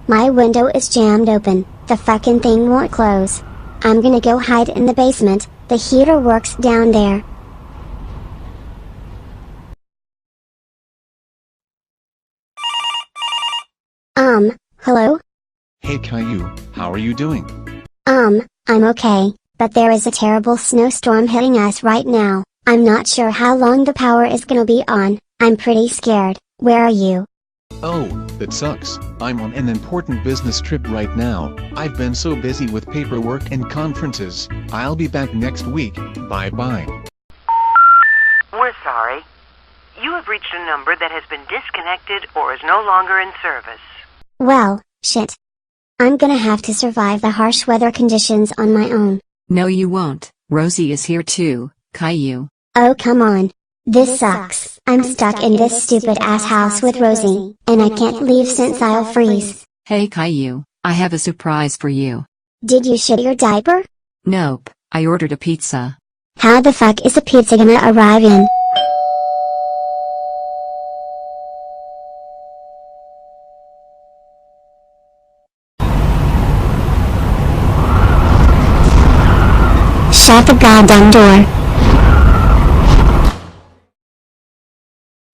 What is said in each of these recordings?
My window is jammed open, the fucking thing won't close. I'm gonna go hide in the basement, the heater works down there. Hello? Hey Caillou, how are you doing? I'm okay, but there is a terrible snowstorm hitting us right now. I'm not sure how long the power is gonna be on. I'm pretty scared. Where are you? Oh, that sucks. I'm on an important business trip right now. I've been so busy with paperwork and conferences. I'll be back next week. Bye bye. We're sorry. You have reached a number that has been disconnected or is no longer in service. Well, shit. I'm gonna have to survive the harsh weather conditions on my own. No you won't, Rosie is here too, Caillou. Oh come on. This sucks. I'm stuck in this stupid ass house with Rosie, and I can't leave since I'll freeze. Hey Caillou, I have a surprise for you. Did you shit your diaper? Nope, I ordered a pizza. How the fuck is a pizza gonna arrive in? Shut the goddamn door.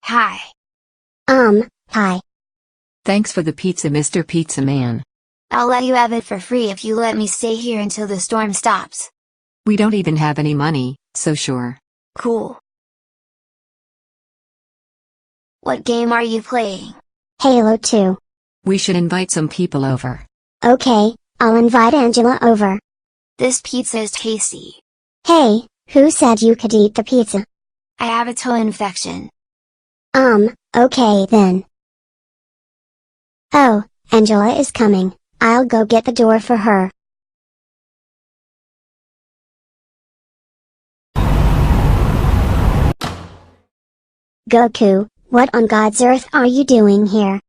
Hi. Hi. Thanks for the pizza Mr. Pizza Man. I'll let you have it for free if you let me stay here until the storm stops. We don't even have any money, so sure. Cool. What game are you playing? Halo 2. We should invite some people over. Okay, I'll invite Angela over. This pizza is tasty. Hey, who said you could eat the pizza? I have a toe infection. Okay then. Oh, Angela is coming. I'll go get the door for her. Goku, what on God's earth are you doing here?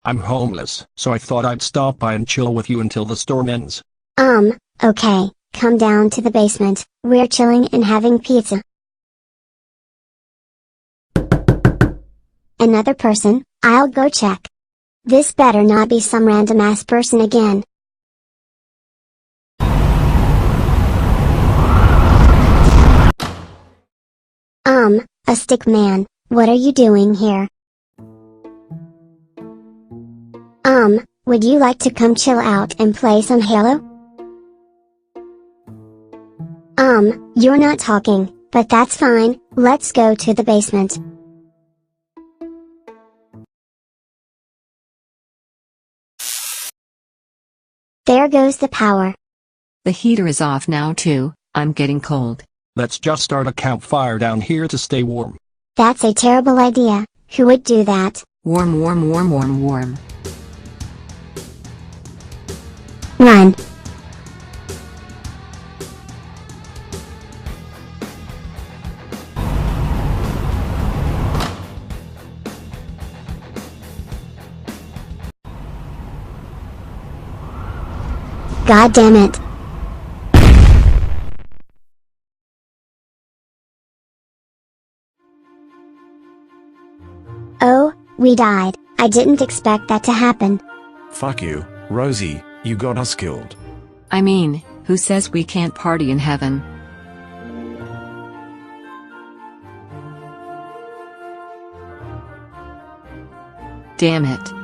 I'm homeless, so I thought I'd stop by and chill with you until the storm ends. Okay, come down to the basement, we're chilling and having pizza. Another person? I'll go check. This better not be some random ass person again. A stick man, what are you doing here? Would you like to come chill out and play some Halo? You're not talking, but that's fine, let's go to the basement. There goes the power. The heater is off now too, I'm getting cold. Let's just start a campfire down here to stay warm. That's a terrible idea, who would do that? Warm warm warm warm warm. Run. God damn it. Oh, we died. I didn't expect that to happen. Fuck you, Rosie, you got us killed. I mean, who says we can't party in heaven? Damn it.